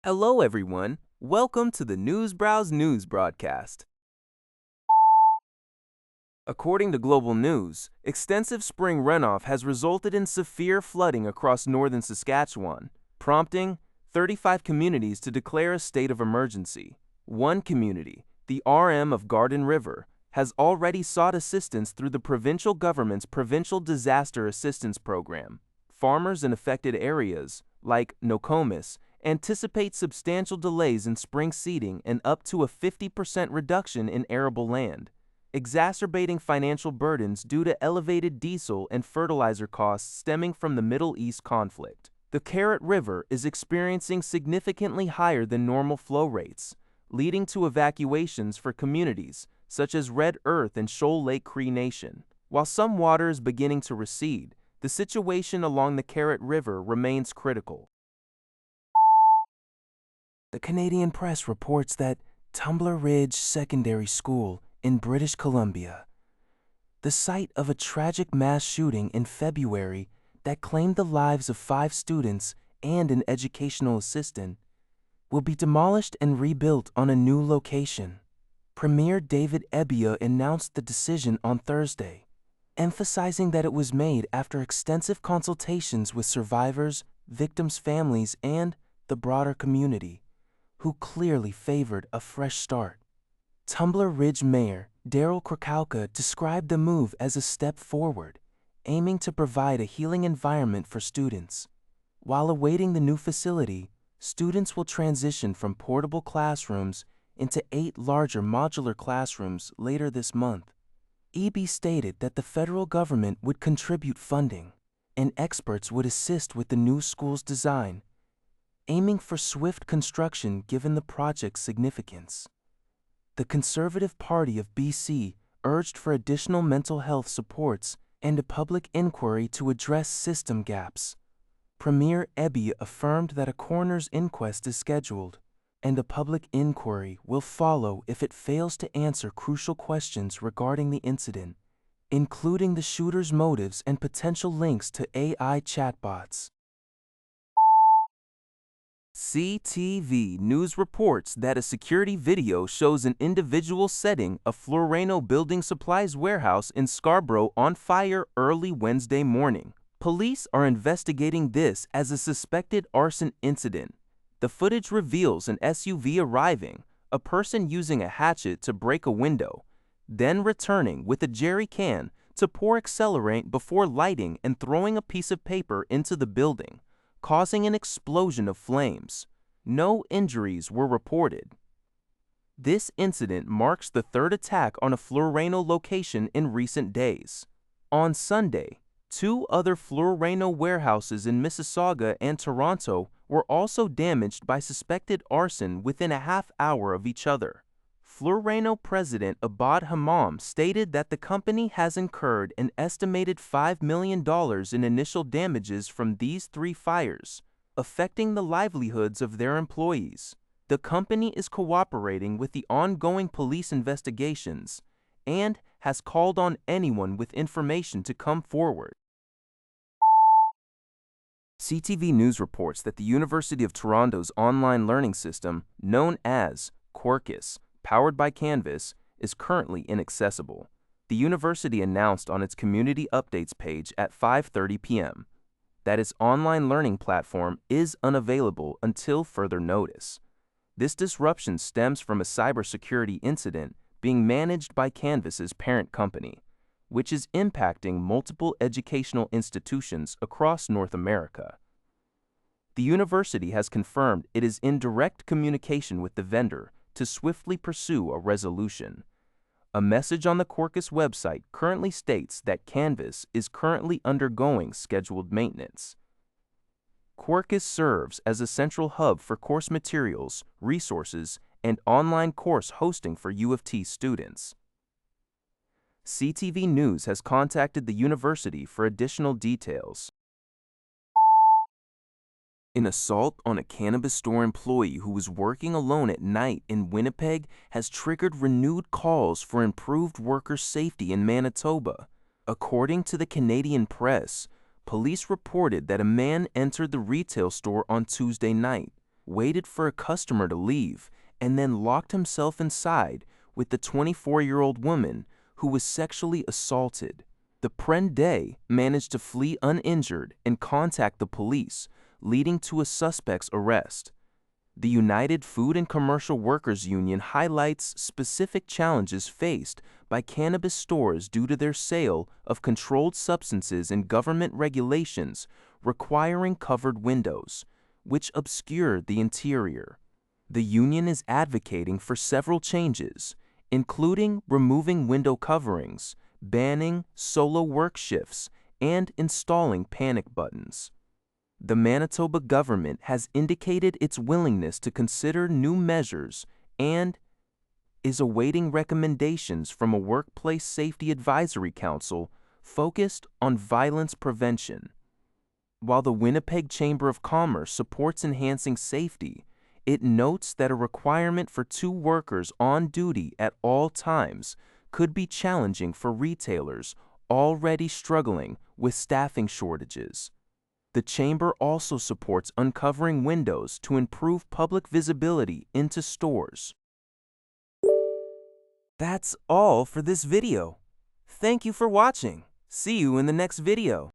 Hello, everyone. Welcome to the NewsBrowse News broadcast. According to Global News, extensive spring runoff has resulted in severe flooding across northern Saskatchewan, prompting 35 communities to declare a state of emergency. One community, the RM of Garden River, has already sought assistance through the provincial government's Provincial Disaster Assistance Program. Farmers in affected areas, like Nokomis, anticipate substantial delays in spring seeding and up to a 50% reduction in arable land, exacerbating financial burdens due to elevated diesel and fertilizer costs stemming from the Middle East conflict. The Carrot River is experiencing significantly higher than normal flow rates, leading to evacuations for communities such as Red Earth and Shoal Lake Cree Nation. While some water is beginning to recede, the situation along the Carrot River remains critical. The Canadian press reports that Tumbler Ridge Secondary School in British Columbia, the site of a tragic mass shooting in February that claimed the lives of 5 students and an educational assistant, will be demolished and rebuilt on a new location. Premier David Ebbia announced the decision on Thursday, emphasizing that it was made after extensive consultations with survivors, victims' families, and the broader community, who clearly favored a fresh start. Tumbler Ridge Mayor Daryl Quercus described the move as a step forward, aiming to provide a healing environment for students. While awaiting the new facility, students will transition from portable classrooms into 8 larger modular classrooms later this month. EB stated that the federal government would contribute funding, and experts would assist with the new school's design, aiming for swift construction given the project's significance. The Conservative Party of BC urged for additional mental health supports and a public inquiry to address system gaps. Premier Ebbia affirmed that a coroner's inquest is scheduled, and a public inquiry will follow if it fails to answer crucial questions regarding the incident, including the shooter's motives and potential links to AI chatbots. CTV News reports that a security video shows an individual setting a FlooReno building supplies warehouse in Scarborough on fire early Wednesday morning. Police are investigating this as a suspected arson incident. The footage reveals an SUV arriving, a person using a hatchet to break a window, then returning with a jerry can to pour accelerant before lighting and throwing a piece of paper into the building, causing an explosion of flames. No injuries were reported. This incident marks the 3rd attack on a FlooReno location in recent days. On Sunday, 2 other FlooReno warehouses in Mississauga and Toronto were also damaged by suspected arson within a half hour of each other. FlooReno President Abad Hammam stated that the company has incurred an estimated $5 million in initial damages from these 3 fires, affecting the livelihoods of their employees. The company is cooperating with the ongoing police investigations and has called on anyone with information to come forward. CTV News reports that the University of Toronto's online learning system, known as Quercus, powered by Canvas, is currently inaccessible. The university announced on its community updates page at 5:30 p.m. that its online learning platform is unavailable until further notice. This disruption stems from a cybersecurity incident being managed by Canvas's parent company, which is impacting multiple educational institutions across North America. The university has confirmed it is in direct communication with the vendor to swiftly pursue a resolution. A message on the Quercus website currently states that Canvas is currently undergoing scheduled maintenance. Quercus serves as a central hub for course materials, resources, and online course hosting for U of T students. CTV News has contacted the university for additional details. An assault on a cannabis store employee who was working alone at night in Winnipeg has triggered renewed calls for improved worker safety in Manitoba. According to the Canadian press, police reported that a man entered the retail store on Tuesday night, waited for a customer to leave, and then locked himself inside with the 24-year-old woman who was sexually assaulted. The Prende managed to flee uninjured and contact the police, leading to a suspect's arrest. The United Food and Commercial Workers Union highlights specific challenges faced by cannabis stores due to their sale of controlled substances and government regulations requiring covered windows, which obscure the interior. The union is advocating for several changes, including removing window coverings, banning solo work shifts, and installing panic buttons. The Manitoba government has indicated its willingness to consider new measures and is awaiting recommendations from a workplace safety advisory council focused on violence prevention. While the Winnipeg Chamber of Commerce supports enhancing safety, it notes that a requirement for 2 workers on duty at all times could be challenging for retailers already struggling with staffing shortages. The Chamber also supports uncovering windows to improve public visibility into stores. That's all for this video. Thank you for watching. See you in the next video.